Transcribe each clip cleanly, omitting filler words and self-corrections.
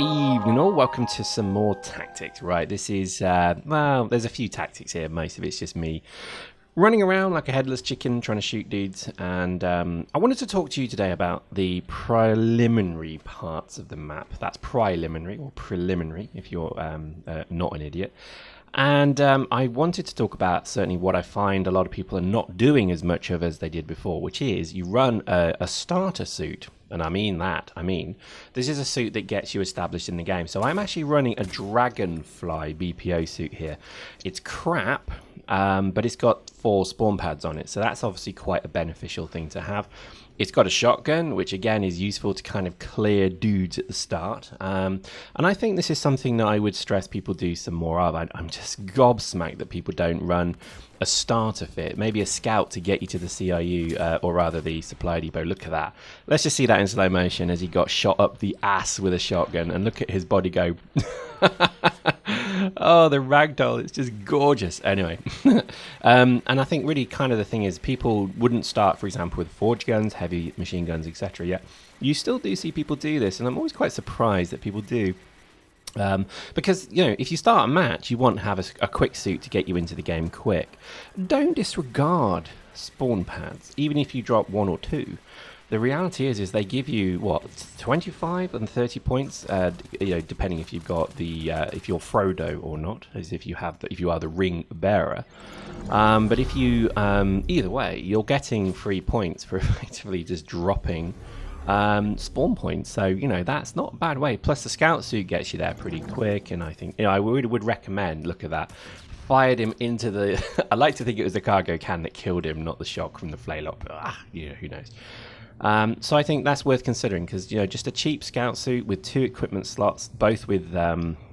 evening all, welcome to some more tactics. Right, this is, well, there's a few tactics here, most of it's just me running around like a headless chicken trying to shoot dudes, and I wanted to talk to you today about the preliminary parts of the map. That's preliminary, or preliminary if you're not an idiot. And I wanted to talk about certainly what I find a lot of people are not doing as much of as they did before, which is you run a starter suit. And I mean that. I mean, this is a suit that gets you established in the game. So I'm actually running a Dragonfly BPO suit here. It's crap, but it's got 4 spawn pads on it. So that's obviously quite a beneficial thing to have. It's got a shotgun, which again is useful to kind of clear dudes at the start. And I think this is something that I would stress people do some more of. I'm just gobsmacked that people don't run a starter fit, maybe a scout to get you to the CIU, or rather the supply depot. Look at that. Let's just see that in slow motion as he got shot up the ass with a shotgun, and look at his body go. Oh, the ragdoll, it's just gorgeous. Anyway, and I think really kind of the thing is people wouldn't start, for example, with forge guns, heavy machine guns, etc. Yet you still do see people do this, and I'm always quite surprised that people do. Because, you know, if you start a match, you want to have a quick suit to get you into the game quick. Don't disregard spawn pads, even if you drop 1 or 2. The reality is they give you what 25 and 30 points, you know, depending if you've got the if you're Frodo or not, as if you have if you are the ring bearer. But if you either way, you're getting free points for effectively just dropping spawn points. So you know that's not a bad way. Plus the scout suit gets you there pretty quick, and I think, you know, I would recommend. Look at that. Fired him into the. I like to think it was the cargo can that killed him, not the shock from the flail-up. You know, who knows. So I think that's worth considering, because, you know, just a cheap scout suit with 2 equipment slots, both with,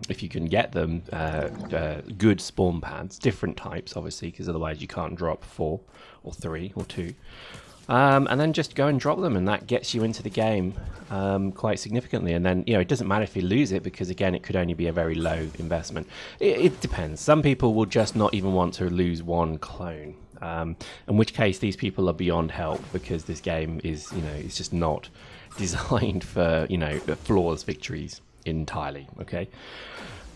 if you can get them, good spawn pads, different types, obviously, because otherwise you can't drop 4 or 3 or 2. And then just go and drop them, and that gets you into the game quite significantly. And then, you know, it doesn't matter if you lose it, because, again, it could only be a very low investment. It depends. Some people will just not even want to lose 1 clone. In which case these people are beyond help, because this game is, you know, it's just not designed for, you know, flawless victories entirely. Okay,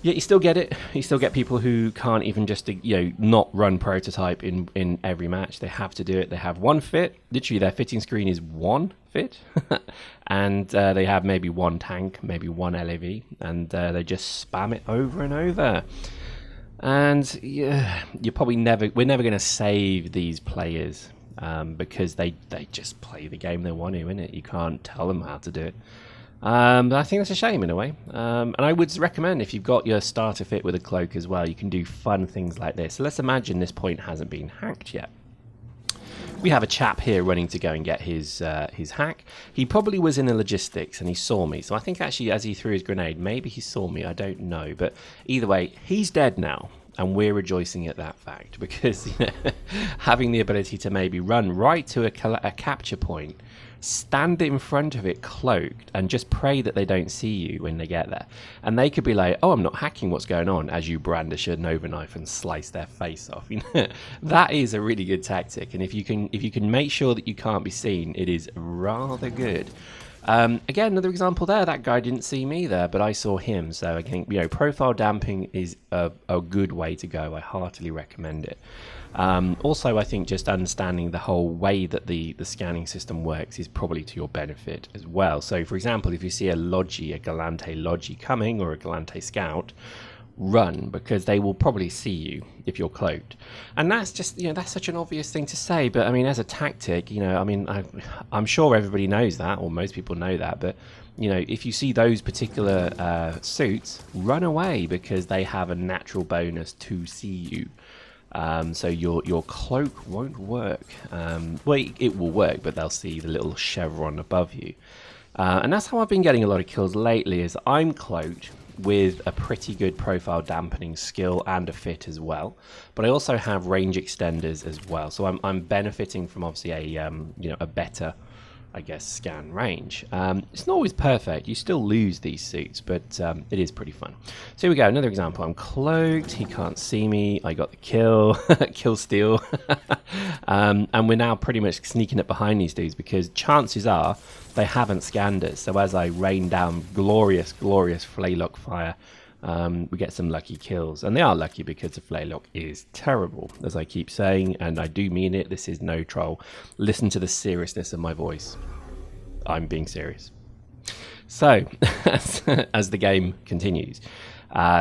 yet you still get it. You still get people who can't even just, you know, not run prototype in every match. They have to do it. They have 1 fit. Literally their fitting screen is 1 fit. And they have maybe 1 tank, maybe 1 LAV, and they just spam it over and over. And yeah, we're never going to save these players, because they just play the game they want to, innit? You can't tell them how to do it. But I think that's a shame in a way. And I would recommend, if you've got your starter fit with a cloak as well, you can do fun things like this. So let's imagine this point hasn't been hacked yet. We have a chap here running to go and get his hack. He probably was in the logistics and he saw me. So I think actually as he threw his grenade, maybe he saw me. I don't know. But either way, he's dead now. And we're rejoicing at that fact, because, you know, having the ability to maybe run right to a capture point, stand in front of it cloaked, and just pray that they don't see you when they get there. And they could be like, oh, I'm not hacking, what's going on, as you brandish a Nova knife and slice their face off. You know, that is a really good tactic. And if you can make sure that you can't be seen, it is rather good. Again, another example there. That guy didn't see me there, but I saw him. So I think, you know, profile damping is a good way to go. I heartily recommend it. Also, I think just understanding the whole way that the scanning system works is probably to your benefit as well. So, for example, if you see a Galante Logi coming, or a Galante Scout, run, because they will probably see you if you're cloaked. And that's just, you know, that's such an obvious thing to say, but I mean, as a tactic, you know, I mean, I'm sure everybody knows that, or most people know that, but, you know, if you see those particular suits, run away, because they have a natural bonus to see you. So your cloak won't work. Well, it will work, but they'll see the little chevron above you. And that's how I've been getting a lot of kills lately, is I'm cloaked with a pretty good profile dampening skill and a fit as well, but I also have range extenders as well, so I'm benefiting from obviously a you know, a better I guess, scan range. It's not always perfect. You still lose these suits, but it is pretty fun. So here we go. Another example. I'm cloaked. He can't see me. I got the kill. Kill steal. And we're now pretty much sneaking up behind these dudes because chances are they haven't scanned us. So as I rain down glorious, glorious Flaylock fire, we get some lucky kills. And they are lucky because the Flaylock is terrible, as I keep saying, and I do mean it. This is no troll. Listen to the seriousness of my voice. I'm being serious. So, as the game continues,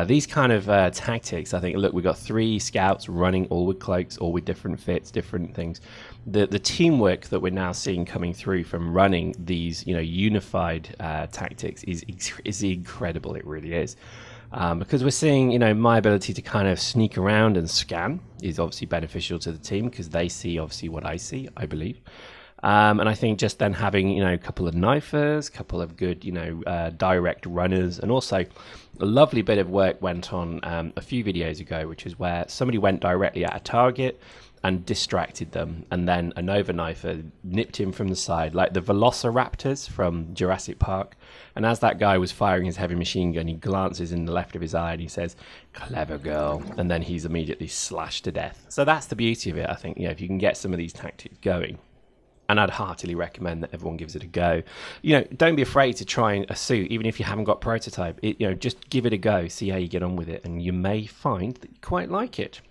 these kind of tactics, I think, look, we've got 3 scouts running, all with cloaks, all with different fits, different things. The teamwork that we're now seeing coming through from running these, unified tactics is incredible. It really is. Because we're seeing, my ability to kind of sneak around and scan is obviously beneficial to the team because they see obviously what I see, I believe. And I think just then having, a couple of knifers, a couple of good, direct runners, and also a lovely bit of work went on a few videos ago, which is where somebody went directly at a target and distracted them, and then a Nova Knifer nipped him from the side, like the Velociraptors from Jurassic Park. And as that guy was firing his heavy machine gun, he glances in the left of his eye and he says, "Clever girl," and then he's immediately slashed to death. So that's the beauty of it, I think, if you can get some of these tactics going. And I'd heartily recommend that everyone gives it a go. Don't be afraid to try a suit, even if you haven't got prototype. Just give it a go, see how you get on with it, and you may find that you quite like it.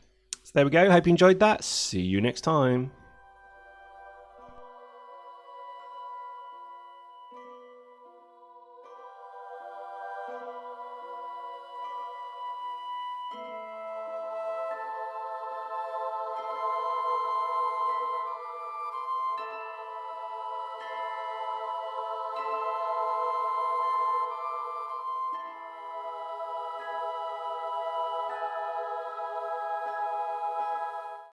So there we go. Hope you enjoyed that. See you next time.